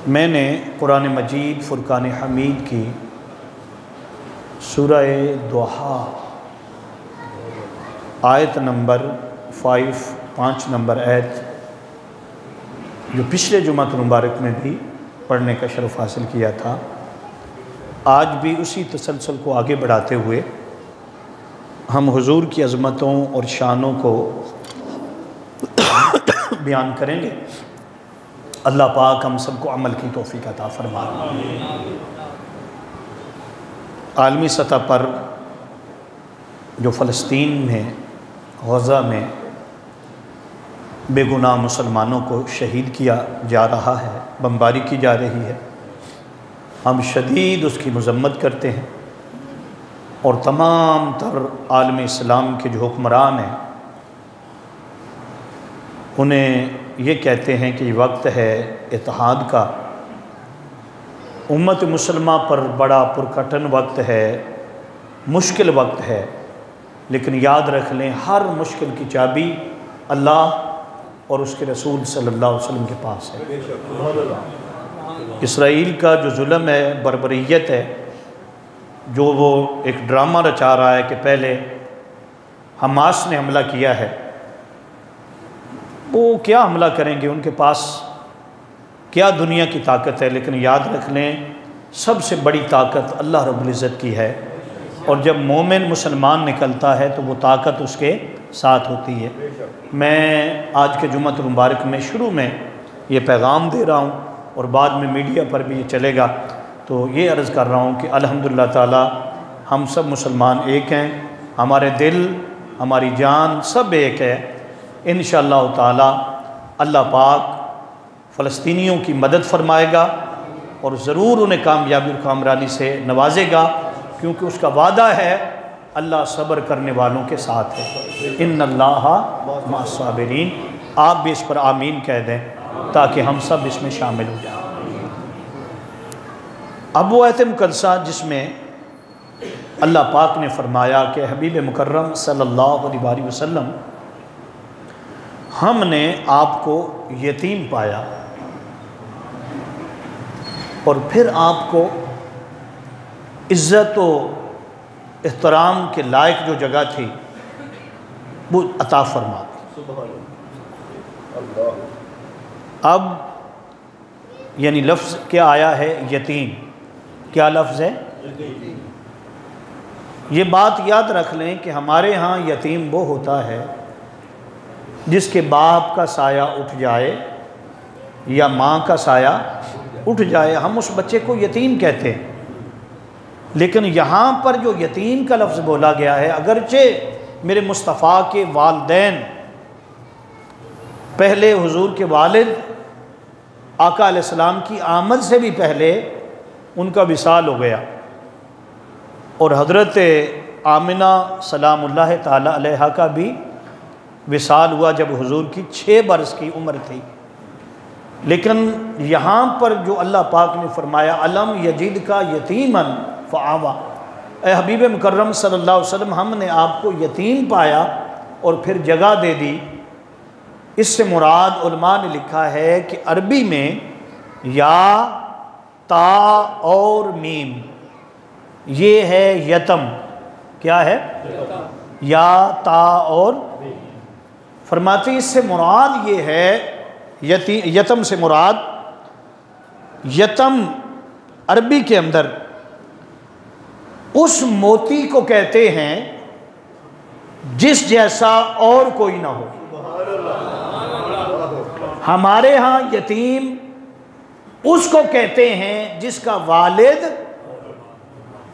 میں نے قرآن مجید فرقان حمید کی سورہ دوحہ آیت نمبر 5 نمبر آیت جو پچھلے جمعۃ المبارک میں بھی پڑھنے کا شرف حاصل کیا تھا، آج بھی اسی تسلسل کو آگے بڑھاتے ہوئے ہم حضور کی عظمتوں اور شانوں کو بیان کریں گے۔ اللہ پاک ہم سب کو عمل کی توفیق عطا فرمائے۔ عالمی سطح پر جو فلسطین میں غزہ میں بے گناہ مسلمانوں کو شہید کیا جا رہا ہے، بمباری کی جا رہی ہے، ہم شدید اس کی مذمت کرتے ہیں، اور تمام تر عالم اسلام کے جو حکمران ہیں انہیں یہ کہتے ہیں کہ یہ وقت ہے اتحاد کا، امت مسلمہ پر بڑا پرکٹن وقت ہے، مشکل وقت ہے، لیکن یاد رکھ لیں ہر مشکل کی چابی اللہ اور اس کے رسول صلی اللہ علیہ وسلم کے پاس ہے۔ اسرائیل کا جو ظلم ہے، بربریت ہے، جو وہ ایک ڈرامہ رچا رہا ہے کہ پہلے حماس نے حملہ کیا ہے، وہ کیا حملہ کریں گے، ان کے پاس کیا دنیا کی طاقت ہے، لیکن یاد رکھ لیں سب سے بڑی طاقت اللہ رب العزت کی ہے، اور جب مومن مسلمان نکلتا ہے تو وہ طاقت اس کے ساتھ ہوتی ہے۔ میں آج کے جمعۃ المبارک میں شروع میں یہ پیغام دے رہا ہوں اور بعد میں میڈیا پر بھی یہ چلے گا، تو یہ عرض کر رہا ہوں کہ الحمدللہ تعالی ہم سب مسلمان ایک ہیں، ہمارے دل ہماری جان سب ایک ہے۔ انشاءاللہ تعالی اللہ پاک فلسطینیوں کی مدد فرمائے گا اور ضرور انہیں کامیابی اور کامرانی سے نوازے گا، کیونکہ اس کا وعدہ ہے اللہ صبر کرنے والوں کے ساتھ ہے۔ ان اللہ مع الصابرین۔ آپ بھی اس پر آمین کہہ دیں تاکہ ہم سب اس میں شامل ہو جائیں۔ اب وہ آیت مقدسہ جس میں اللہ پاک نے فرمایا کہ حبیب مکرم صلی اللہ علیہ وسلم ہم نے آپ کو یتیم پایا اور پھر آپ کو عزت و احترام کے لائق جو جگہ تھی وہ عطا فرما دی۔ اب یعنی لفظ کیا آیا ہے؟ یتیم۔ کیا لفظ ہے؟ یہ بات یاد رکھ لیں کہ ہمارے ہاں یتیم وہ ہوتا ہے جس کے باپ کا سایہ اٹھ جائے یا ماں کا سایہ اٹھ جائے، ہم اس بچے کو یتیم کہتے ہیں۔ لیکن یہاں پر جو یتیم کا لفظ بولا گیا ہے، اگرچہ میرے مصطفیٰ کے والدین پہلے حضور کے والد آقا علیہ السلام کی آمد سے بھی پہلے ان کا وصال ہو گیا، اور حضرت آمنہ سلام اللہ تعالی علیہا کا بھی وصال ہوا جب حضور کی 6 برس کی عمر تھی۔ لیکن یہاں پر جو اللہ پاک نے فرمایا الم یجد کا یتیما فآوا، اے حبیب مکرم صلی اللہ علیہ وسلم ہم نے آپ کو یتیم پایا اور پھر جگہ دے دی، اس سے مراد علماء نے لکھا ہے کہ عربی میں یا تا اور میم یہ ہے یتم۔ کیا ہے؟ یا تا اور فرماتے اس سے مراد یہ ہے، یتم سے مراد، یتم عربی کے اندر اس موتی کو کہتے ہیں جس جیسا اور کوئی نہ ہو۔ ہمارے ہاں یتیم اس کو کہتے ہیں جس کا والد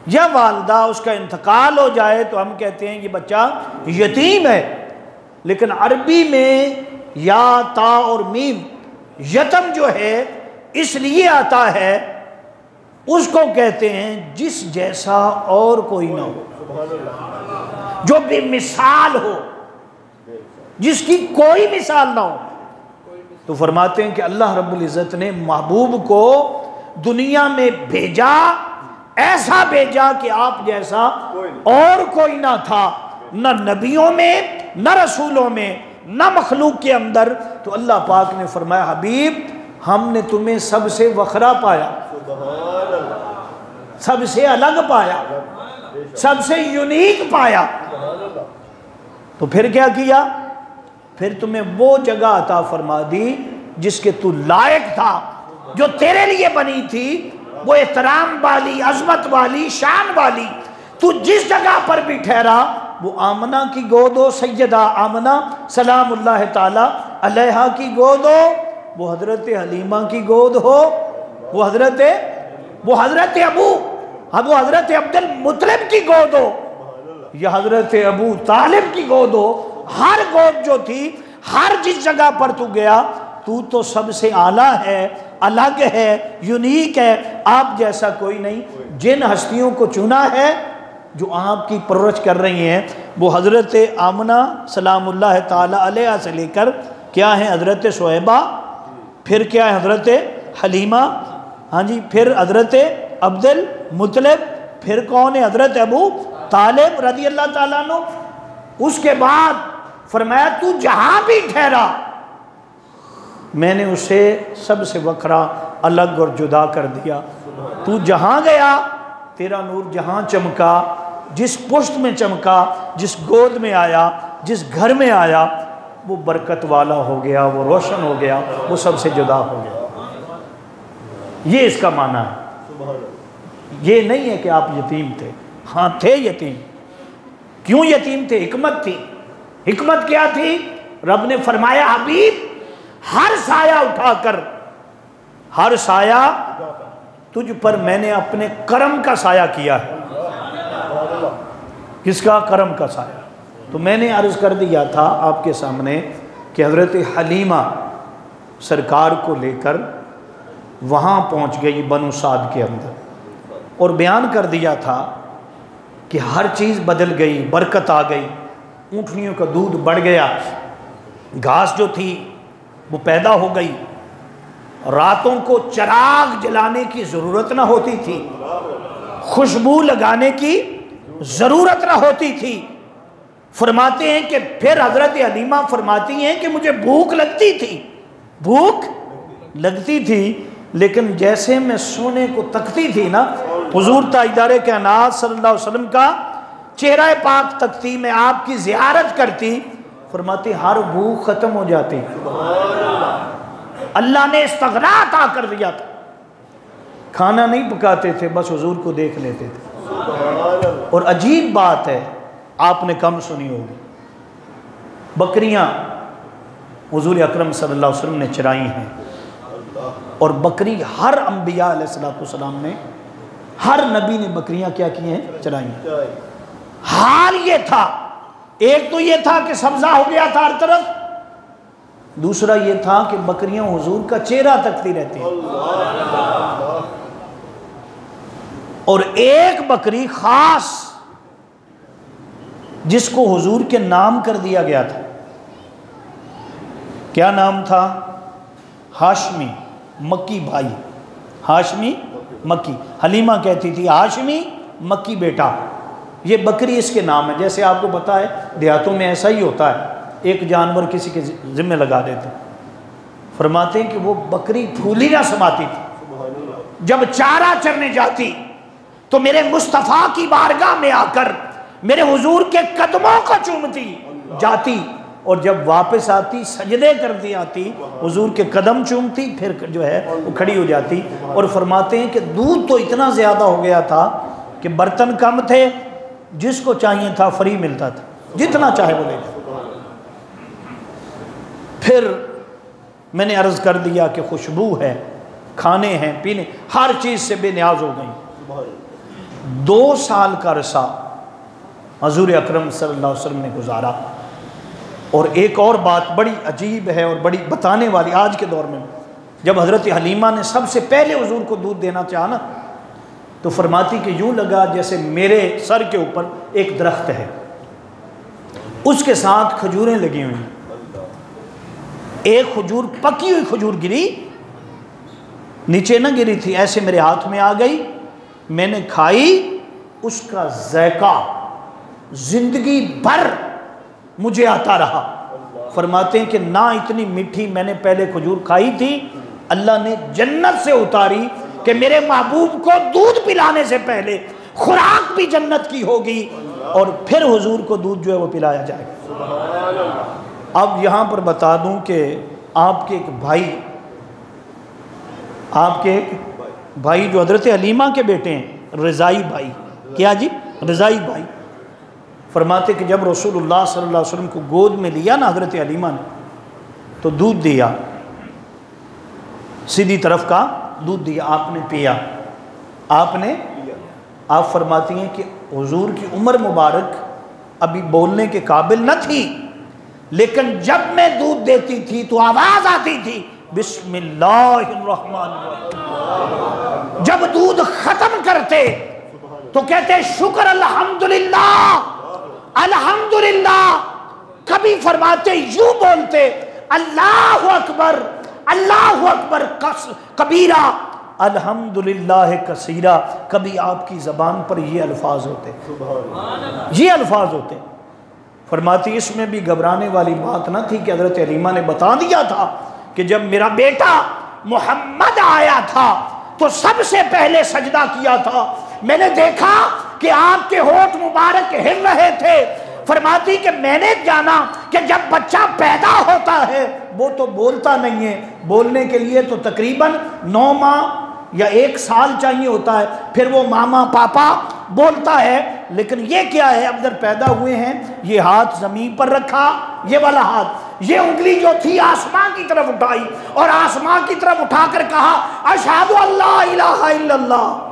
یا والدہ اس کا انتقال ہو جائے تو ہم کہتے ہیں یہ بچہ یتیم ہے۔ لیکن عربی میں یا تا اور میم یتم جو ہے اس لیے آتا ہے، اس کو کہتے ہیں جس جیسا اور کوئی نہ ہو، جو بے مثال ہو، جس کی کوئی مثال نہ ہو۔ تو فرماتے ہیں کہ اللہ رب العزت نے محبوب کو دنیا میں بھیجا، ایسا بھیجا کہ آپ جیسا اور کوئی نہ تھا، نہ نبیوں میں نہ رسولوں میں نہ مخلوق کے اندر۔ تو اللہ پاک نے فرمایا حبیب ہم نے تمہیں سب سے وکھرا پایا، سب سے الگ پایا، سب سے یونیک پایا۔ تو پھر کیا کیا؟ پھر تمہیں وہ جگہ عطا فرما دی جس کے تو لائق تھا، جو تیرے لیے بنی تھی، وہ احترام والی، عظمت والی، شان والی۔ تو جس جگہ پر بھی ٹھہرا وہ آمنہ کی گود ہو، سیدہ آمنہ سلام اللہ تعالی علیہا کی گود ہو، وہ حضرت حلیمہ کی گود ہو، وہ حضرت حضرت عبد المطلب کی گود ہو، یا حضرت ابو طالب کی گود ہو، ہر گود جو تھی، ہر جس جگہ پر تو گیا، تو سب سے اعلیٰ ہے، الگ ہے، یونیک ہے، آپ جیسا کوئی نہیں۔ جن ہستیوں کو چنا ہے جو آپ کی پرورش کر رہی ہیں، وہ حضرت آمنہ سلام اللہ تعالی علیہ سے لے کر کیا ہے حضرت صہیبہ، پھر کیا ہے حضرت حلیمہ، ہاں جی، پھر حضرت عبد المطلب، پھر کون ہے حضرت ابو طالب رضی اللہ تعالیٰ عنہ۔ اس کے بعد فرمایا تو جہاں بھی ٹھہرا میں نے اسے سب سے وکھرا، الگ اور جدا کر دیا۔ تو جہاں گیا تیرا نور جہاں چمکا، جس پشت میں چمکا، جس گود میں آیا، جس گھر میں آیا، وہ برکت والا ہو گیا، وہ روشن ہو گیا، وہ سب سے جدا ہو گیا۔ یہ اس کا معنی ہے۔ یہ نہیں ہے کہ آپ یتیم تھے، ہاں تھے یتیم۔ کیوں یتیم تھے؟ حکمت تھی۔ حکمت کیا تھی؟ رب نے فرمایا حبیب ہر سایہ اٹھا کر، ہر سایہ تجھ پر میں نے اپنے کرم کا سایہ کیا ہے۔ کس کا؟ کرم کا سایہ۔ تو میں نے عرض کر دیا تھا آپ کے سامنے کہ حضرت حلیمہ سرکار کو لے کر وہاں پہنچ گئی بنو سعد کے اندر، اور بیان کر دیا تھا کہ ہر چیز بدل گئی، برکت آ گئی، اونٹنیوں کا دودھ بڑھ گیا، گھاس جو تھی وہ پیدا ہو گئی، راتوں کو چراغ جلانے کی ضرورت نہ ہوتی تھی، خوشبو لگانے کی ضرورت نہ ہوتی تھی۔ فرماتے ہیں کہ پھر حضرت حلیمہ فرماتی ہیں کہ مجھے بھوک لگتی تھی، بھوک لگتی تھی، لیکن جیسے میں سونے کو تکتی تھی نا، حضور تاجدار کائنات صلی اللہ علیہ وسلم کا چہرہ پاک تکتی، میں آپ کی زیارت کرتی، فرماتی ہر بھوک ختم ہو جاتی۔ اللہ نے استغنا عطا کر دیا تھا، کھانا نہیں پکاتے تھے، بس حضور کو دیکھ لیتے تھے۔ اور عجیب بات ہے، آپ نے کم سنی ہوگی، بکریاں حضور اکرم صلی اللہ علیہ وسلم نے چرائی ہیں، اور بکری ہر انبیاء علیہ السلام نے، ہر نبی نے بکریاں کیا کی ہیں؟ چرائی ہیں۔ حال یہ تھا، ایک تو یہ تھا کہ سبزہ ہو گیا تھا ہر طرف، دوسرا یہ تھا کہ بکریاں حضور کا چہرہ تکتی رہتی ہیں، اور ایک بکری خاص جس کو حضور کے نام کر دیا گیا تھا، کیا نام تھا؟ ہاشمی، مکی بھائی، ہاشمی مکی۔ حلیمہ کہتی تھی ہاشمی مکی بیٹا، یہ بکری اس کے نام ہے۔ جیسے آپ کو پتا ہے دیہاتوں میں ایسا ہی ہوتا ہے، ایک جانور کسی کے ذمہ لگا دیتے۔ فرماتے ہیں کہ وہ بکری پھولی نہ سماتی تھی، جب چارہ چرنے جاتی تو میرے مصطفیٰ کی بارگاہ میں آ کر میرے حضور کے قدموں کو چومتی جاتی، اور جب واپس آتی سجدے کرتی آتی، حضور کے قدم چومتی، پھر جو ہے وہ کھڑی ہو جاتی۔ اور فرماتے ہیں کہ دودھ تو اتنا زیادہ ہو گیا تھا کہ برتن کم تھے، جس کو چاہیے تھا فری ملتا تھا، جتنا چاہے وہ لے جائے۔ پھر میں نے عرض کر دیا کہ خوشبو ہے، کھانے ہیں، پینے، ہر چیز سے بے نیاز ہو گئی۔ 2 سال کا عرصہ حضور اکرم صلی اللہ علیہ وسلم نے گزارا۔ اور ایک اور بات بڑی عجیب ہے اور بڑی بتانے والی آج کے دور میں، جب حضرت حلیمہ نے سب سے پہلے حضور کو دودھ دینا چاہا نا، تو فرماتی کہ یوں لگا جیسے میرے سر کے اوپر ایک درخت ہے، اس کے ساتھ کھجوریں لگی ہوئی ہیں، ایک کھجور پکی ہوئی کھجور گری، نیچے نہ گری تھی، ایسے میرے ہاتھ میں آ گئی، میں نے کھائی، اس کا ذائقہ زندگی بھر مجھے آتا رہا۔ فرماتے ہیں کہ نہ اتنی میٹھی میں نے پہلے کھجور کھائی تھی، اللہ نے جنت سے اتاری کہ میرے محبوب کو دودھ پلانے سے پہلے خوراک بھی جنت کی ہوگی اور پھر حضور کو دودھ جو ہے وہ پلایا جائے گا۔ اب یہاں پر بتا دوں کہ آپ کے ایک بھائی جو حضرت حلیمہ کے بیٹے ہیں، رضائی بھائی، کیا جی؟ رضائی بھائی فرماتے کہ جب رسول اللہ صلی اللہ علیہ وسلم کو گود میں لیا نا حضرت حلیمہ نے تو دودھ دیا، سیدھی طرف کا دودھ دیا، آپ نے پیا۔ آپ فرماتی ہیں کہ حضور کی عمر مبارک ابھی بولنے کے قابل نہ تھی، لیکن جب میں دودھ دیتی تھی تو آواز آتی تھی بسم اللہ الرحمن الرحیم۔ جب دودھ ختم کرتے تو کہتے شکر الحمدللہ الحمدللہ، کبھی فرماتے یوں بولتے اللہ اکبر اللہ اکبر کبیرہ الحمدللہ کثیرہ، کبھی آپ کی زبان پر یہ الفاظ ہوتے فرماتی اس میں بھی گھبرانے والی بات نہ تھی کہ حضرت حلیمہ نے بتا دیا تھا کہ جب میرا بیٹا محمد آیا تھا تو سب سے پہلے سجدہ کیا تھا، میں نے دیکھا کہ آپ کے ہونٹ مبارک ہل رہے تھے۔ فرماتی کہ میں نے جانا کہ جب بچہ پیدا ہوتا ہے وہ تو بولتا نہیں ہے، بولنے کے لیے تو تقریباً 9 ماہ یا 1 سال چاہیے ہوتا ہے، پھر وہ ماما پاپا بولتا ہے، لیکن یہ کیا ہے، اب جب پیدا ہوئے ہیں یہ ہاتھ زمین پر رکھا، یہ والا ہاتھ، یہ انگلی جو تھی آسمان کی طرف اٹھائی اور آسمان کی طرف اٹھا کر کہا اشہد ان لا الہ الا اللہ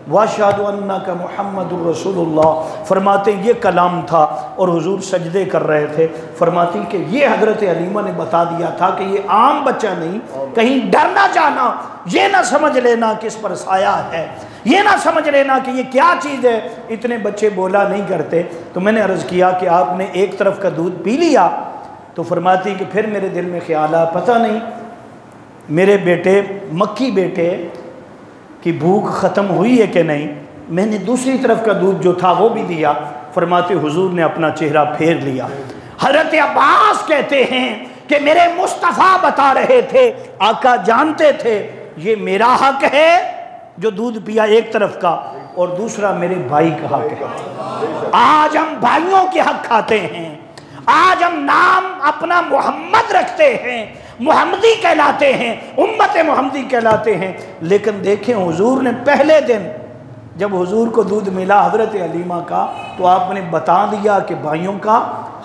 واشہد انک محمد الرسول اللہ۔ فرماتے یہ کلام تھا اور حضور سجدے کر رہے تھے۔ فرماتی کہ یہ حضرت حلیمہ نے بتا دیا تھا کہ یہ عام بچہ نہیں، کہیں ڈر نہ جانا، یہ نہ سمجھ لینا کہ اس پر سایہ ہے، یہ نہ سمجھ لینا کہ یہ کیا چیز ہے، اتنے بچے بولا نہیں کرتے۔ تو میں نے عرض کیا کہ آپ نے ایک طرف کا دودھ پی لیا، تو فرماتی کہ پھر میرے دل میں خیال آیا پتہ نہیں میرے بیٹے مکی بیٹے کی بھوک ختم ہوئی ہے کہ نہیں، میں نے دوسری طرف کا دودھ جو تھا وہ بھی دیا۔ فرماتے حضور نے اپنا چہرہ پھیر لیا۔ حضرت عباس کہتے ہیں کہ میرے مصطفیٰ بتا رہے تھے، آقا جانتے تھے یہ میرا حق ہے جو دودھ پیا ایک طرف کا، اور دوسرا میرے بھائی کا حق ہے۔ آج ہم بھائیوں کے حق کھاتے ہیں، آج ہم نام اپنا محمد رکھتے ہیں، محمدی کہلاتے ہیں، امت محمدی کہلاتے ہیں، لیکن دیکھیں حضور نے پہلے دن جب حضور کو دودھ ملا حضرت حلیمہ کا تو آپ نے بتا دیا کہ بھائیوں کا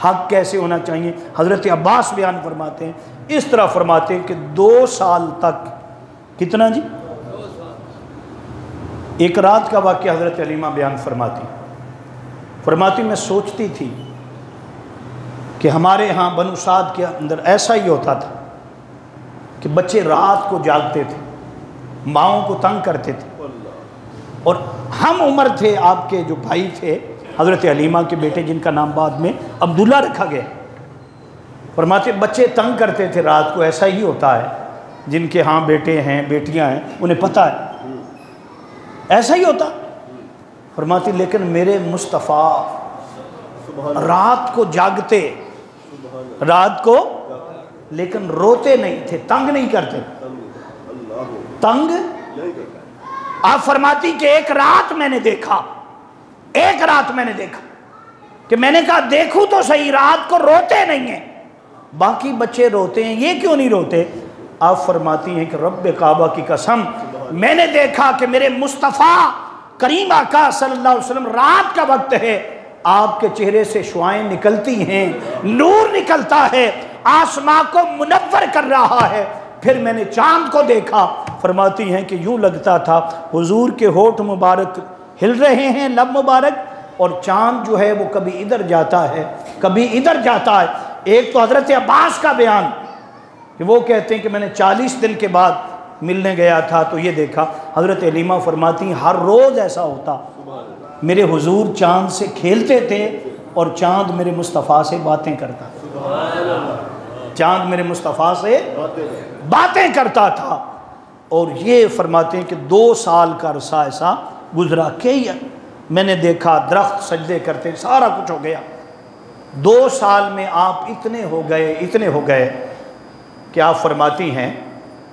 حق کیسے ہونا چاہیے۔ حضرت عباس بیان فرماتے ہیں، اس طرح فرماتے ہیں کہ 2 سال تک، کتنا جی؟ ایک رات کا واقعہ حضرت حلیمہ بیان فرماتی میں سوچتی تھی کہ ہمارے ہاں بنو سعد کے اندر ایسا ہی ہوتا تھا کہ بچے رات کو جاگتے تھے، ماؤں کو تنگ کرتے تھے، اور ہم عمر تھے، آپ کے جو بھائی تھے حضرت حلیمہ کے بیٹے جن کا نام بعد میں عبداللہ رکھا گیا، فرماتے بچے تنگ کرتے تھے رات کو، ایسا ہی ہوتا ہے جن کے ہاں بیٹے ہیں بیٹیاں ہیں انہیں پتہ ہے ایسا ہی ہوتا۔ فرماتی لیکن میرے مصطفیٰ رات کو جاگتے، رات کو، لیکن روتے نہیں تھے، تنگ نہیں کرتے، تنگ۔ آپ فرماتی کہ ایک رات میں نے دیکھا کہ میں نے کہا دیکھوں تو صحیح، رات کو روتے نہیں ہیں، باقی بچے روتے ہیں، یہ کیوں نہیں روتے؟ آپ فرماتی ہیں کہ رب کعبہ کی قسم میں نے دیکھا کہ میرے مصطفیٰ کریم آقا صلی اللہ علیہ وسلم رات کا وقت ہے، آپ کے چہرے سے شعائیں نکلتی ہیں، نور نکلتا ہے، آسمان کو منور کر رہا ہے۔ پھر میں نے چاند کو دیکھا، فرماتی ہیں کہ یوں لگتا تھا حضور کے ہونٹ مبارک ہل رہے ہیں، لب مبارک، اور چاند جو ہے وہ کبھی ادھر جاتا ہے کبھی ادھر جاتا ہے۔ ایک تو حضرت عباس کا بیان کہ وہ کہتے ہیں کہ میں نے 40 دن کے بعد ملنے گیا تھا تو یہ دیکھا۔ حضرت حلیمہ فرماتی ہیں ہر روز ایسا ہوتا، میرے حضور چاند سے کھیلتے تھے اور چاند میرے مصطفیٰ سے باتیں کرتا تھا، چاند میرے مصطفیٰ سے باتیں کرتا تھا۔ اور یہ فرماتے ہیں کہ 2 سال کا عرصہ ایسا گزرا کہ میں نے دیکھا درخت سجدے کرتے، سارا کچھ ہو گیا۔ 2 سال میں آپ اتنے ہو گئے کہ آپ فرماتی ہیں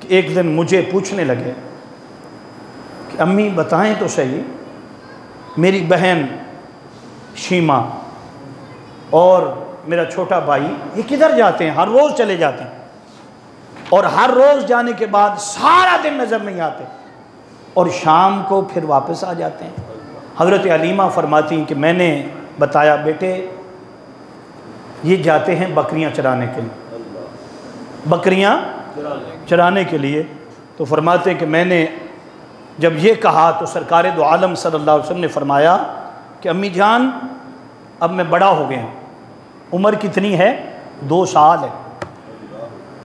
کہ ایک دن مجھے پوچھنے لگے کہ امی بتائیں تو صحیح، میری بہن شیما اور میرا چھوٹا بھائی یہ کدھر جاتے ہیں؟ ہر روز چلے جاتے ہیں اور ہر روز جانے کے بعد سارا دن نظر نہیں آتے اور شام کو پھر واپس آ جاتے ہیں۔ حضرت علیمہ فرماتی ہیں کہ میں نے بتایا بیٹے یہ جاتے ہیں بکریاں چرانے کے لیے، بکریاں چرانے کے لیے۔ تو فرماتے ہیں کہ میں نے جب یہ کہا تو سرکار دو عالم صلی اللہ علیہ وسلم نے فرمایا کہ امی جان اب میں بڑا ہو گیا ہوں، عمر کتنی ہے؟ 2 سال ہے،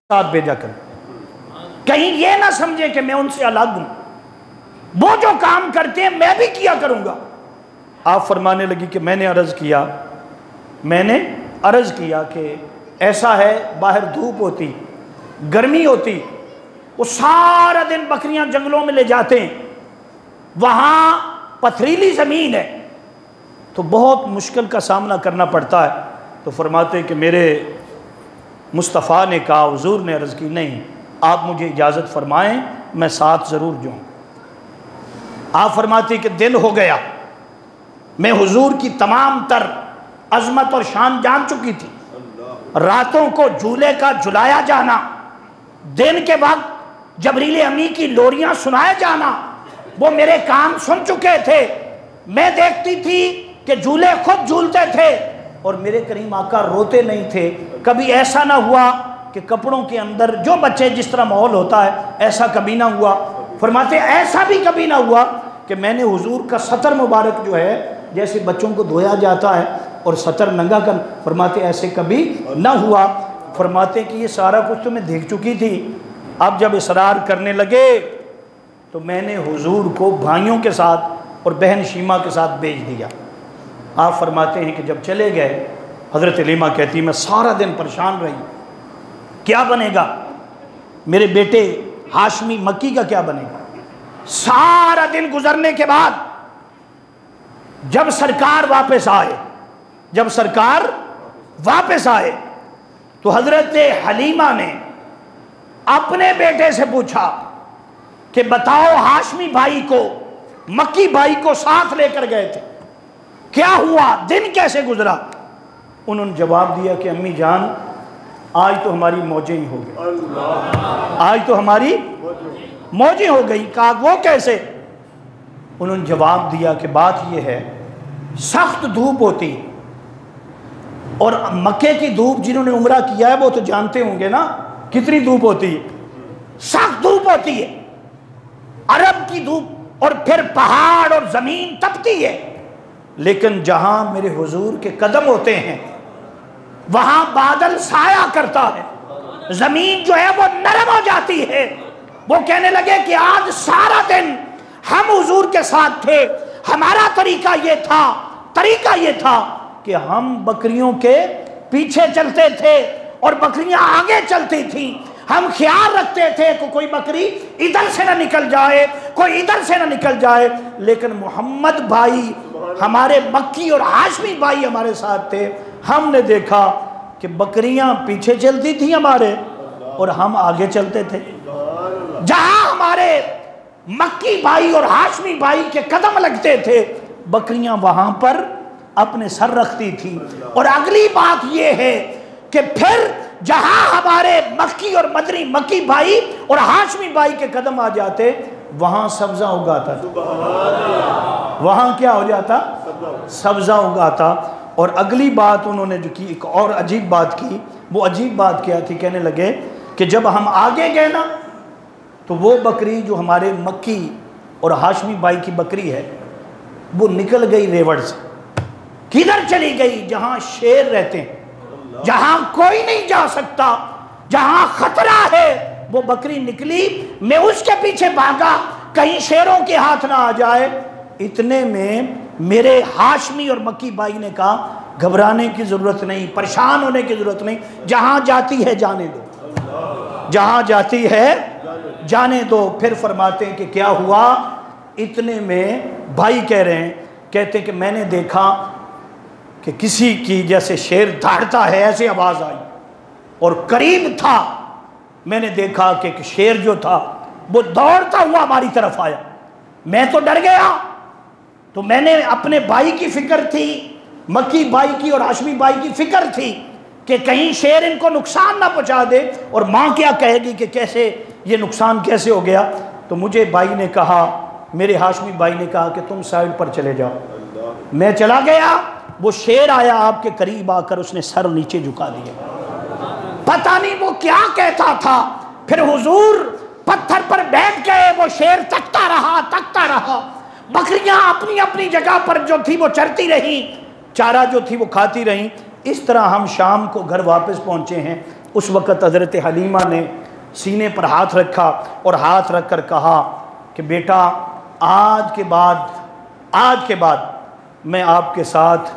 ساتھ بھیجا کر، کہیں یہ نہ سمجھے کہ میں ان سے الگ ہوں، وہ جو کام کرتے ہیں میں بھی کیا کروں گا۔ آپ فرمانے لگی کہ میں نے عرض کیا کہ ایسا ہے باہر دھوپ ہوتی، گرمی ہوتی، وہ سارا دن بکریاں جنگلوں میں لے جاتے ہیں، وہاں پتھریلی زمین ہے تو بہت مشکل کا سامنا کرنا پڑتا ہے۔ تو فرماتے ہیں کہ میرے مصطفیٰ نے کہا، حضور نے عرض کی نہیں آپ مجھے اجازت فرمائیں میں ساتھ ضرور جاؤں۔ آپ فرماتے ہیں کہ دل ہو گیا، میں حضور کی تمام تر عظمت اور شان جان چکی تھی، راتوں کو جھولے کا جھلایا جانا، دن کے وقت جبریل امی کی لوریاں سنائے جانا، وہ میرے کان سن چکے تھے، میں دیکھتی تھی کہ جھولے خود جھولتے تھے اور میرے کریم آقا روتے نہیں تھے، کبھی ایسا نہ ہوا کہ کپڑوں کے اندر جو بچے جس طرح ماحول ہوتا ہے ایسا کبھی نہ ہوا۔ فرماتے ایسا بھی کبھی نہ ہوا کہ میں نے حضور کا سطر مبارک جو ہے جیسے بچوں کو دھویا جاتا ہے اور سطر ننگا کر، فرماتے ایسے کبھی نہ ہوا۔ فرماتے کہ یہ سارا کچھ تو میں دیکھ چکی تھی، اب جب اصرار کرنے لگے تو میں نے حضور کو بھائیوں کے ساتھ اور بہن شیما کے ساتھ بھیج دیا۔ آپ فرماتے ہیں کہ جب چلے گئے حضرت علیمہ کہتی میں سارا دن پریشان رہی، کیا بنے گا میرے بیٹے ہاشمی مکی کا کیا بنے گا؟ سارا دن گزرنے کے بعد جب سرکار واپس آئے تو حضرت حلیمہ نے اپنے بیٹے سے پوچھا کہ بتاؤ ہاشمی بھائی کو مکی بھائی کو ساتھ لے کر گئے تھے، کیا ہوا، دن کیسے گزرا؟ انہوں نے جواب دیا کہ امی جان آج تو ہماری موجیں ہی ہو گئی، آج تو ہماری موجیں ہو گئی۔ کہا وہ کیسے؟ انہوں نے جواب دیا کہ بات یہ ہے سخت دھوپ ہوتی اور مکے کی دھوپ جنہوں نے عمرہ کیا ہے وہ تو جانتے ہوں گے نا کتنی دھوپ ہوتی ہے، سخت دھوپ ہوتی ہے، عرب کی دھوپ، اور پھر پہاڑ اور زمین تپتی ہے، لیکن جہاں میرے حضور کے قدم ہوتے ہیں وہاں بادل سایہ کرتا ہے، زمین جو ہے وہ نرم ہو جاتی ہے۔ وہ کہنے لگے کہ آج سارا دن ہم حضور کے ساتھ تھے، ہمارا طریقہ یہ تھا کہ ہم بکریوں کے پیچھے چلتے تھے اور بکریاں آگے چلتی تھیں، ہم خیال رکھتے تھے کہ کوئی بکری ادھر سے نہ نکل جائے، کوئی ادھر سے نہ نکل جائے، لیکن محمد بھائی ہمارے مکی اور ہاشمی بھائی ہمارے ساتھ تھے، ہم نے دیکھا کہ بکریاں پیچھے چلتی تھیں ہمارے اور ہم آگے چلتے تھے، جہاں ہمارے مکی بھائی اور ہاشمی بھائی کے قدم لگتے تھے بکریاں وہاں پر اپنے سر رکھتی تھی۔ اور اگلی بات یہ ہے کہ پھر جہاں ہمارے مکی اور مدنی مکی بھائی اور ہاشمی بھائی کے قدم آ جاتے وہاں سبزہ اگاتا تھا، وہاں کیا ہو جاتا؟ سبزہ اگاتا۔ اور اگلی بات انہوں نے جو کی ایک اور عجیب بات کی، وہ عجیب بات کیا تھی، کہنے لگے کہ جب ہم آگے گئے نا تو وہ بکری جو ہمارے مکی اور ہاشمی بھائی کی بکری ہے وہ نکل گئی ریوڑ سے، کدھر چلی گئی؟ جہاں شیر رہتے ہیں، جہاں کوئی نہیں جا سکتا، جہاں خطرہ ہے، وہ بکری نکلی، میں اس کے پیچھے بھاگا کہیں شیروں کے ہاتھ نہ آ جائے۔ اتنے میں میرے ہاشمی اور مکی بھائی نے کہا گھبرانے کی ضرورت نہیں، پریشان ہونے کی ضرورت نہیں، جہاں جاتی ہے جانے دو، جہاں جاتی ہے جانے دو۔ پھر فرماتے ہیں کہ کیا ہوا؟ اتنے میں بھائی کہہ رہے ہیں، کہتے ہیں کہ میں نے دیکھا کہ کسی کی جیسے شیر دھاڑتا ہے ایسے آواز آئی اور قریب تھا میں نے دیکھا کہ ایک شیر جو تھا وہ دوڑتا ہوا ہماری طرف آیا. میں تو ڈر گیا. تو میں نے اپنے بھائی کی فکر تھی, مکی بھائی کی اور ہاشمی بھائی کی فکر تھی کہ کہیں شیر ان کو نقصان نہ پہنچا دے, اور ماں کیا کہے گی کہ کیسے یہ نقصان کیسے ہو گیا. تو مجھے بھائی نے کہا, میرے ہاشمی بھائی نے کہا کہ تم سائڈ پر چلے جاؤ. میں چلا گیا. وہ شیر آیا آپ کے قریب آ کر اس نے سر نیچے جھکا دیا. پتہ نہیں وہ کیا کہتا تھا. پھر حضور پتھر پر بیٹھ گئے. وہ شیر تکتا رہا. بکریاں اپنی اپنی جگہ پر جو تھی وہ چرتی رہیں, چارہ جو تھی وہ کھاتی رہیں. اس طرح ہم شام کو گھر واپس پہنچے ہیں. اس وقت حضرت حلیمہ نے سینے پر ہاتھ رکھا اور ہاتھ رکھ کر کہا کہ بیٹا آج کے بعد میں آپ کے ساتھ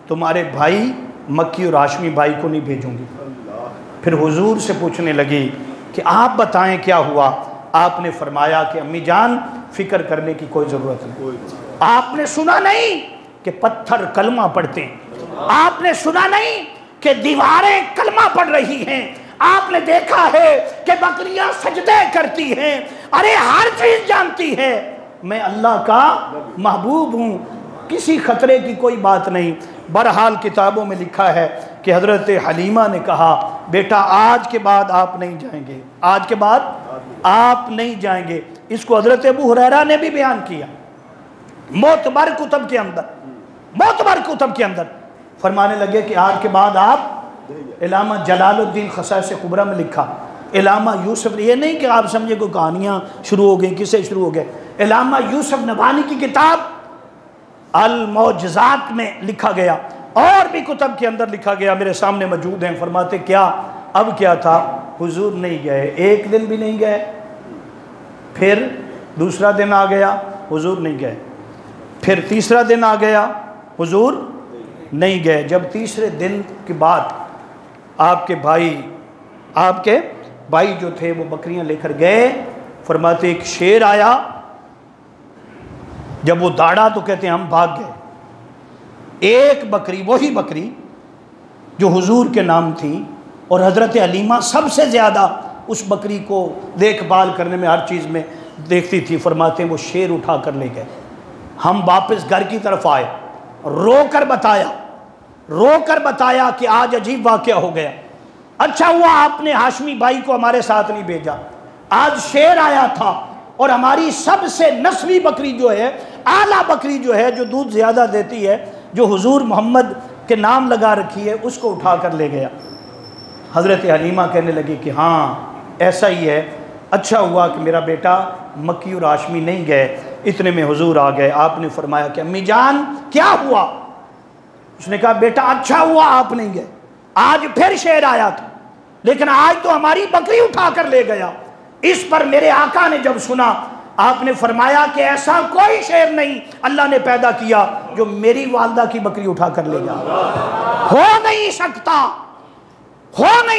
تمہارے بھائی مکی اور ہاشمی بھائی کو نہیں بھیجوں گی. پھر حضور سے پوچھنے لگی کہ آپ بتائیں کیا ہوا. آپ نے فرمایا کہ امی جان فکر کرنے کی کوئی ضرورت نہیں. آپ نے سنا نہیں کہ پتھر کلمہ پڑھتے ہیں, آپ نے سنا نہیں کہ دیواریں کلمہ پڑھ رہی ہیں, آپ نے دیکھا ہے کہ بکریاں سجدے کرتی ہیں. ارے ہر چیز جانتی ہے. میں اللہ کا محبوب ہوں, کسی خطرے کی کوئی بات نہیں. بہرحال کتابوں میں لکھا ہے کہ حضرت حلیمہ نے کہا بیٹا آج کے بعد آپ نہیں جائیں گے, آج کے بعد آپ نہیں جائیں گے. اس کو حضرت ابو ہریرہ نے بھی بیان کیا معتبر کتب کے اندر فرمانے لگے کہ آج کے بعد آپ, علامہ جلال الدین خصائص کبریٰ میں لکھا, علامہ یوسف, یہ نہیں کہ آپ سمجھے کوئی کہانیاں شروع ہو گئیں, کسے شروع ہو گئے. علامہ یوسف نبہانی کی کتاب المعجزات میں لکھا گیا, اور بھی کتب کے اندر لکھا گیا, میرے سامنے موجود ہیں. فرماتے کیا اب کیا تھا, حضور نہیں گئے, ایک دن بھی نہیں گئے. پھر دوسرا دن آ گیا, حضور نہیں گئے. پھر تیسرا دن آ گیا, حضور نہیں گئے. جب تیسرے دن کے بعد آپ کے بھائی جو تھے وہ بکریاں لے کر گئے, فرماتے ایک شیر آیا, جب وہ داڑا تو کہتے ہیں ہم بھاگ گئے. ایک بکری, وہی بکری جو حضور کے نام تھی, اور حضرت حلیمہ سب سے زیادہ اس بکری کو دیکھ بھال کرنے میں, ہر چیز میں دیکھتی تھی. فرماتے ہیں وہ شیر اٹھا کر لے گئے. ہم واپس گھر کی طرف آئے, رو کر بتایا کہ آج عجیب واقعہ ہو گیا. اچھا ہوا آپ نے ہاشمی بھائی کو ہمارے ساتھ نہیں بھیجا, آج شیر آیا تھا, اور ہماری سب سے نسلی بکری جو ہے, اعلیٰ بکری جو ہے, جو دودھ زیادہ دیتی ہے, جو حضور محمد کے نام لگا رکھی ہے, اس کو اٹھا کر لے گیا. حضرت حلیمہ کہنے لگی کہ ہاں ایسا ہی ہے, اچھا ہوا کہ میرا بیٹا مکی اور ہاشمی نہیں گئے. اتنے میں حضور آ گئے. آپ نے فرمایا کہ امی جان کیا ہوا. اس نے کہا بیٹا اچھا ہوا آپ نہیں گئے, آج پھر شیر آیا تھا, لیکن آج تو ہماری بکری اٹھا کر لے گیا. اس پر میرے آقا نے جب سنا, آپ نے فرمایا کہ ایسا کوئی شیر نہیں اللہ نے پیدا کیا جو میری والدہ کی بکری اٹھا کر لے گیا. ہو نہیں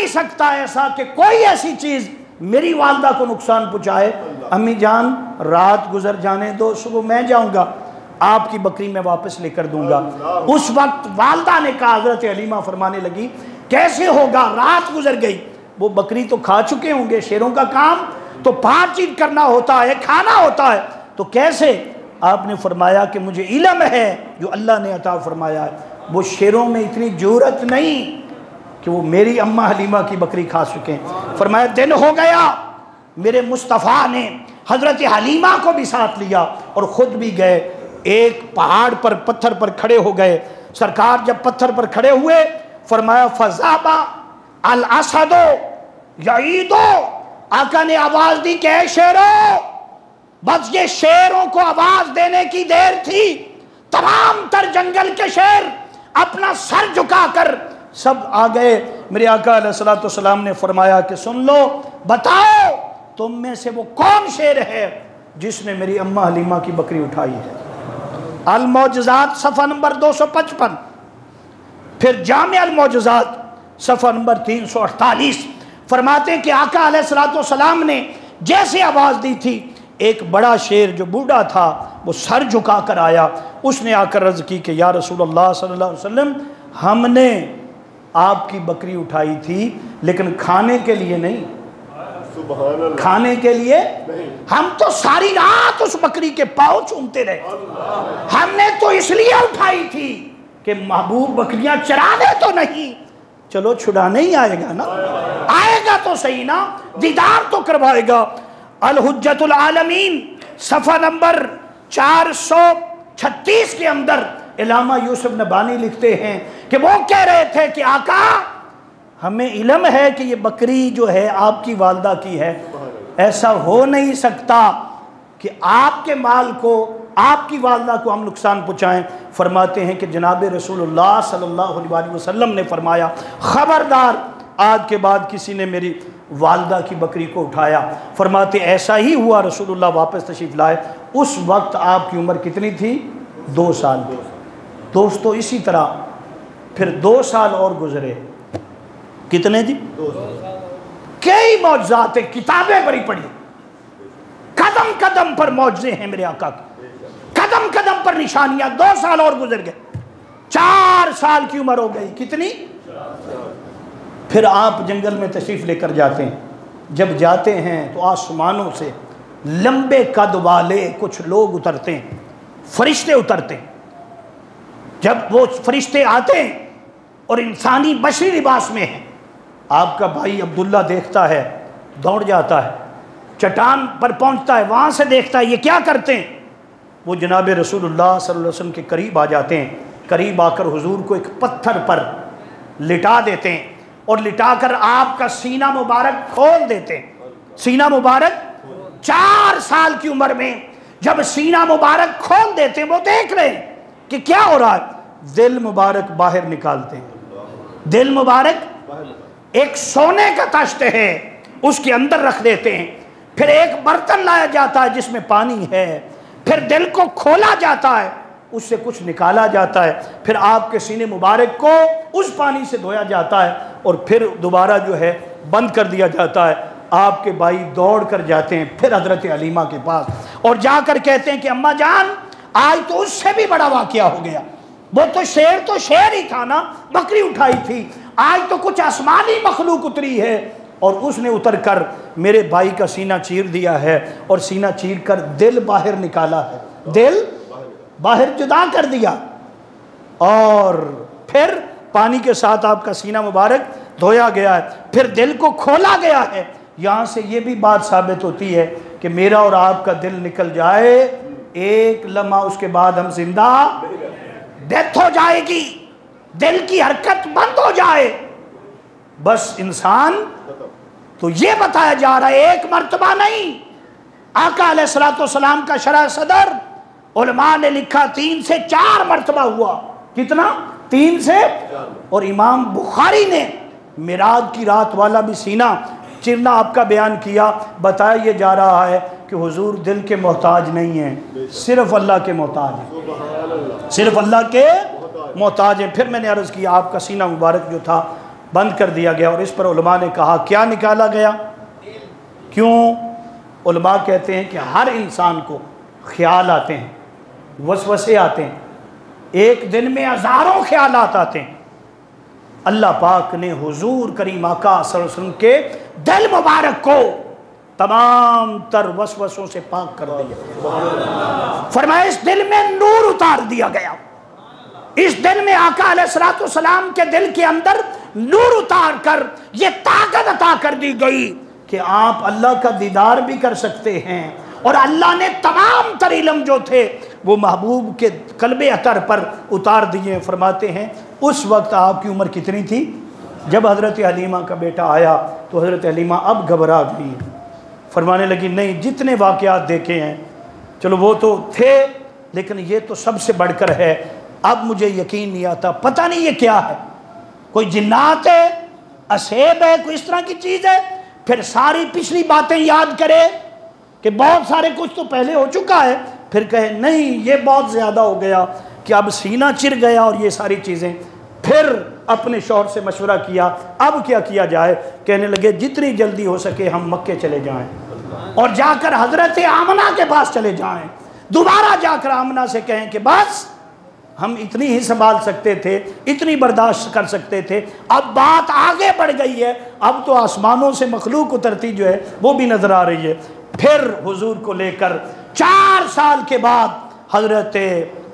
سکتا ایسا کہ کوئی ایسی چیز میری والدہ کو نقصان پہنچائے. امی جان رات گزر جانے دو, صبح میں جاؤں گا, آپ کی بکری میں واپس لے کر دوں گا. اس وقت والدہ نے کہا, حضرت حلیمہ فرمانے لگی کیسے ہوگا, رات گزر گئی, وہ بکری تو کھا چکے ہوں گے, شیروں کا کام تو 5 چیز کرنا ہوتا ہے, کھانا ہوتا ہے, تو کیسے. آپ نے فرمایا کہ مجھے علم ہے جو اللہ نے عطا فرمایا ہے, وہ شیروں میں اتنی جرأت نہیں کہ وہ میری اماں حلیمہ کی بکری کھا سکیں. فرمایا دن ہو گیا, میرے مصطفیٰ نے حضرت حلیمہ کو بھی ساتھ لیا اور خود بھی گئے. ایک پہاڑ پر پتھر پر کھڑے ہو گئے. سرکار جب پتھر پر کھڑے ہوئے, فرمایا فَذَابَ الْأَسَدُ يَعِيدُ, آقا نے آواز دی کہ اے شیروں, بس یہ شیروں کو آواز دینے کی دیر تھی. تمام تر جنگل کے شیر اپنا سر جھکا کر سب آ گئے. میرے آقا علیہ السلام نے فرمایا کہ سن لو, بتاؤ تم میں سے وہ کون شیر ہے جس نے میری اماں حلیمہ کی بکری اٹھائی ہے. المعجزات صفحہ نمبر 255. پھر جامع المعجزات صفحہ نمبر 348. فرماتے ہیں کہ آقا علیہ السلام نے جیسے آواز دی تھی, ایک بڑا شیر جو بوڑھا تھا وہ سر جھکا کر آیا. اس نے آ کر عرض کی کہ یا رسول اللہ صلی اللہ علیہ وسلم, ہم نے آپ کی بکری اٹھائی تھی لیکن کھانے کے لیے نہیں, کھانے کے لیے ہم تو ساری رات اس بکری کے پاؤں چومتے رہے. ہم نے تو اس لیے اٹھائی تھی کہ محبوب بکریاں چرانے تو نہیں, چلو چھڑانے ہی آئے گا نا, آئے گا تو صحیح نا, دیدار تو کروائے گا. الحجت العالمین صفحہ نمبر 436 کے اندر علامہ یوسف نبانی لکھتے ہیں کہ وہ کہہ رہے تھے کہ آقا ہمیں علم ہے کہ یہ بکری جو ہے آپ کی والدہ کی ہے, ایسا ہو نہیں سکتا کہ آپ کے مال کو, آپ کی والدہ کو ہم نقصان پہنچائیں. فرماتے ہیں کہ جناب رسول اللہ صلی اللہ علیہ وسلم نے فرمایا خبردار آج کے بعد کسی نے میری والدہ کی بکری کو اٹھایا. فرماتے ایسا ہی ہوا, رسول اللہ واپس تشریف لائے. اس وقت آپ کی عمر کتنی تھی؟ 2 سال. دوستو اسی طرح پھر 2 سال اور گزرے. کتنے جی؟ 2 سال. کئی معجزات, کتابیں بڑی پڑھی, قدم قدم پر معجزے ہیں میرے آقا کے, قدم قدم پر نشانیاں. 2 سال اور گزر گئے, 4 سال کی عمر ہو گئی. کتنی؟ پھر آپ جنگل میں تشریف لے کر جاتے ہیں. جب جاتے ہیں تو آسمانوں سے لمبے قد والے کچھ لوگ اترتے ہیں, فرشتے اترتے ہیں. جب وہ فرشتے آتے ہیں اور انسانی بشری لباس میں ہیں, آپ کا بھائی عبداللہ دیکھتا ہے, دوڑ جاتا ہے, چٹان پر پہنچتا ہے, وہاں سے دیکھتا ہے یہ کیا کرتے ہیں. وہ جناب رسول اللہ صلی اللہ علیہ وسلم کے قریب آ جاتے ہیں. قریب آ کر حضور کو ایک پتھر پر لٹا دیتے ہیں اور لٹا کر آپ کا سینہ مبارک کھول دیتے ہیں. سینہ مبارک 4 سال کی عمر میں جب سینہ مبارک کھول دیتے ہیں, وہ دیکھ رہے ہیں کہ کیا ہو رہا ہے. دل مبارک باہر نکالتے ہیں. دل مبارک ایک سونے کا تشت ہے, اس کے اندر رکھ دیتے ہیں. پھر ایک برتن لایا جاتا ہے جس میں پانی ہے. پھر دل کو کھولا جاتا ہے, اس سے کچھ نکالا جاتا ہے. پھر آپ کے سینے مبارک کو اس پانی سے دھویا جاتا ہے اور پھر دوبارہ جو ہے بند کر دیا جاتا ہے. آپ کے بھائی دوڑ کر جاتے ہیں پھر حضرت علیمہ کے پاس اور جا کر کہتے ہیں کہ اماں جان آج تو اس سے بھی بڑا واقعہ ہو گیا. وہ تو شیر ہی تھا نا, بکری اٹھائی تھی, آج تو کچھ آسمانی مخلوق اتری ہے اور اس نے اتر کر میرے بھائی کا سینہ چیر دیا ہے اور سینہ چیر کر دل باہر نکالا ہے, دل باہر جدا کر دیا اور پھر پانی کے ساتھ آپ کا سینہ مبارک دھویا گیا ہے. پھر دل کو کھولا گیا ہے. یہاں سے یہ بھی بات ثابت ہوتی ہے کہ میرا اور آپ کا دل نکل جائے, ایک لمحہ اس کے بعد ہم زندہ, ڈیتھ ہو جائے گی, دل کی حرکت بند ہو جائے, بس انسان. تو یہ بتایا جا رہا ہے ایک مرتبہ نہیں, آقا علیہ الصلوۃ والسلام کا شرح صدر علماء نے لکھا 3 سے 4 مرتبہ ہوا. کتنا؟ 3 سے. اور امام بخاری نے معراج کی رات والا بھی سینہ چرنا آپ کا بیان کیا. بتایا یہ جا رہا ہے کہ حضور دل کے محتاج نہیں ہیں, صرف اللہ کے محتاج ہیں, صرف اللہ کے محتاج ہیں. پھر میں نے عرض کیا آپ کا سینہ مبارک جو تھا بند کر دیا گیا اور اس پر علماء نے کہا کیا نکالا گیا؟ کیوں؟ علماء کہتے ہیں کہ ہر انسان کو خیال آتے ہیں, وسوسے آتے ہیں, ایک دن میں ہزاروں خیالات آتے ہیں. اللہ پاک نے حضور کریم آقا صلی اللہ علیہ وسلم کے دل مبارک کو تمام تر وسوسوں سے پاک کر دیا. فرمایا اس دل میں نور اتار دیا گیا, اس دل میں آقا علیہ الصلوۃ والسلام کے دل کے اندر نور اتار کر یہ طاقت عطا کر دی گئی کہ آپ اللہ کا دیدار بھی کر سکتے ہیں. اور اللہ نے تمام تر علم جو تھے وہ محبوب کے قلب اطہر پر اتار دیے. فرماتے ہیں اس وقت آپ کی عمر کتنی تھی؟ جب حضرت حلیمہ کا بیٹا آیا تو حضرت حلیمہ اب گھبرا گئی, فرمانے لگی نہیں جتنے واقعات دیکھے ہیں چلو وہ تو تھے لیکن یہ تو سب سے بڑھ کر ہے. اب مجھے یقین نہیں آتا, پتہ نہیں یہ کیا ہے, کوئی جنات ہے, اسیب ہے, کوئی اس طرح کی چیز ہے. پھر ساری پچھلی باتیں یاد کرے کہ بہت سارے کچھ تو پہلے ہو چکا ہے, پھر کہے نہیں یہ بہت زیادہ ہو گیا کہ اب سینہ چر گیا اور یہ ساری چیزیں. پھر اپنے شوہر سے مشورہ کیا اب کیا کیا جائے. کہنے لگے جتنی جلدی ہو سکے ہم مکے چلے جائیں اور جا کر حضرت آمنہ کے پاس چلے جائیں, دوبارہ جا کر آمنہ سے کہیں کہ بس ہم اتنی ہی سنبھال سکتے تھے، اتنی برداشت کر سکتے تھے، اب بات آگے بڑھ گئی ہے، اب تو آسمانوں سے مخلوق اترتی جو ہے وہ بھی نظر آ رہی ہے۔ پھر حضور کو لے کر 4 سال کے بعد حضرت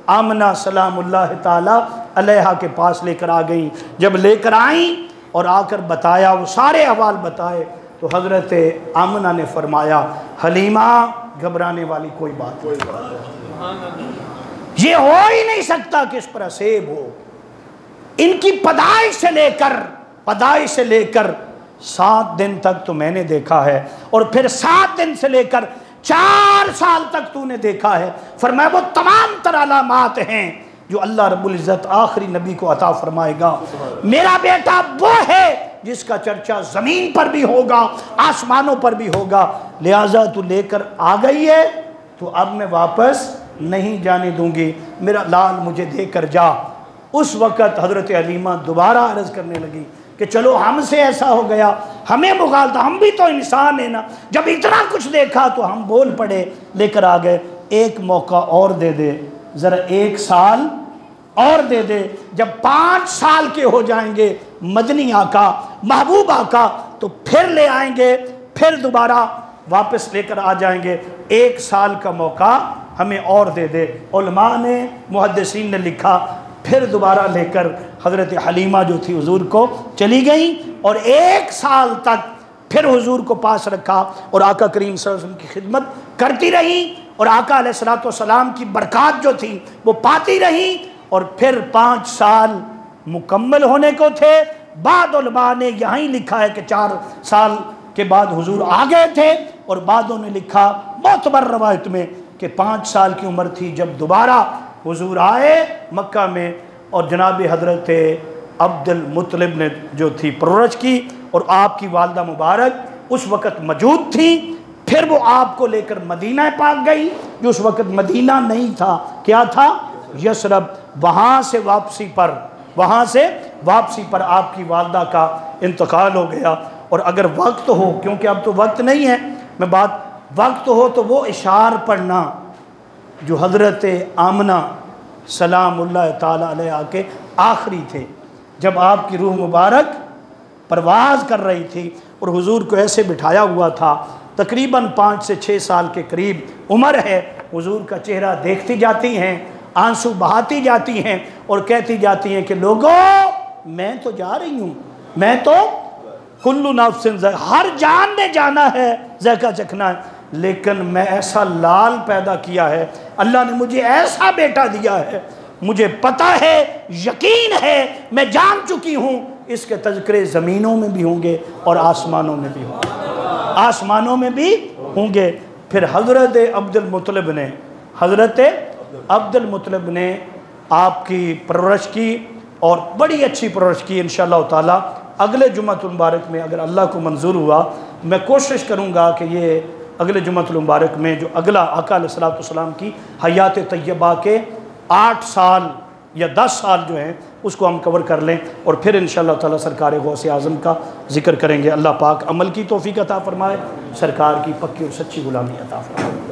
آمنہ سلام اللہ تعالی علیہا کے پاس لے کر آ گئیں۔ جب لے کر آئیں اور آ کر بتایا، وہ سارے احوال بتائے، تو حضرت آمنہ نے فرمایا حلیمہ گھبرانے والی کوئی بات نہیں، یہ ہو ہی نہیں سکتا کہ اس پر عصیب ہو۔ ان کی پیدائش سے لے کر 7 دن تک تو میں نے دیکھا ہے، اور پھر 7 دن سے لے کر 4 سال تک تو نے دیکھا ہے۔ فرمایا وہ تمام تر علامات ہیں جو اللہ رب العزت آخری نبی کو عطا فرمائے گا۔ میرا بیٹا وہ ہے جس کا چرچا زمین پر بھی ہوگا، آسمانوں پر بھی ہوگا، لہٰذا تو لے کر آ گئی ہے تو اب میں واپس نہیں جانے دوں گی، میرا لال مجھے دے کر جا۔ اس وقت حضرت حلیمہ دوبارہ عرض کرنے لگی کہ چلو ہم سے ایسا ہو گیا، ہمیں مغالطہ، ہم بھی تو انسان ہیں نا، جب اتنا کچھ دیکھا تو ہم بول پڑے، لے کر آ گئے۔ ایک موقع اور دے دے، ذرا 1 سال اور دے دے، جب 5 سال کے ہو جائیں گے مدنی آقا، محبوب آقا، تو پھر لے آئیں گے، پھر دوبارہ واپس لے کر آ جائیں گے، 1 سال کا موقع ہمیں اور دے دے۔ علماء نے، محدثین نے لکھا، پھر دوبارہ لے کر حضرت حلیمہ جو تھی حضور کو چلی گئیں، اور 1 سال تک پھر حضور کو پاس رکھا، اور آقا کریم صلی اللہ علیہ وسلم کی خدمت کرتی رہیں، اور آقا علیہ السلام کی برکات جو تھی وہ پاتی رہیں۔ اور پھر 5 سال مکمل ہونے کو تھے، بعد علماء نے یہاں لکھا ہے کہ 4 سال کے بعد حضور آ گئے تھے، اور بعدوں نے لکھا معتبر روایت میں کہ 5 سال کی عمر تھی جب دوبارہ حضور آئے مکہ میں، اور جناب حضرت عبد المطلب نے جو تھی پرورش کی، اور آپ کی والدہ مبارک اس وقت موجود تھی۔ پھر وہ آپ کو لے کر مدینہ پاک گئی، جو اس وقت مدینہ نہیں تھا، کیا تھا؟ یثرب۔ وہاں سے واپسی پر آپ کی والدہ کا انتقال ہو گیا۔ اور اگر وقت ہو، کیونکہ اب تو وقت نہیں ہے، وقت ہو تو وہ اشعار پڑھنا جو حضرت آمنہ سلام اللہ تعالی علیہ کے آخری تھے، جب آپ کی روح مبارک پرواز کر رہی تھی اور حضور کو ایسے بٹھایا ہوا تھا، تقریباً 5 سے 6 سال کے قریب عمر ہے، حضور کا چہرہ دیکھتی جاتی ہیں، آنسو بہاتی جاتی ہیں، اور کہتی جاتی ہیں کہ لوگوں میں تو جا رہی ہوں، میں تو کل نفس ہر جان نے جانا ہے، ذائقہ چکھنا ہے، لیکن میں ایسا لال پیدا کیا ہے، اللہ نے مجھے ایسا بیٹا دیا ہے، مجھے پتہ ہے، یقین ہے، میں جان چکی ہوں، اس کے تذکرے زمینوں میں بھی ہوں گے اور آسمانوں میں بھی ہوں گے۔ پھر حضرت عبد المطلب نے آپ کی پرورش کی، اور بڑی اچھی پرورش کی انشاءاللہ تعالی۔ اگلے جمعہ المبارک میں اگر اللہ کو منظور ہوا، میں کوشش کروں گا کہ یہ اگلے جمعہ المبارک میں جو اگلا آقا علیہ السلام کی حیات طیبہ کے 8 سال یا 10 سال جو ہیں اس کو ہم کور کر لیں، اور پھر انشاءاللہ تعالی سرکار غوث اعظم کا ذکر کریں گے۔ اللہ پاک عمل کی توفیق عطا فرمائے، سرکار کی پکی اور سچی غلامی عطا فرمائے۔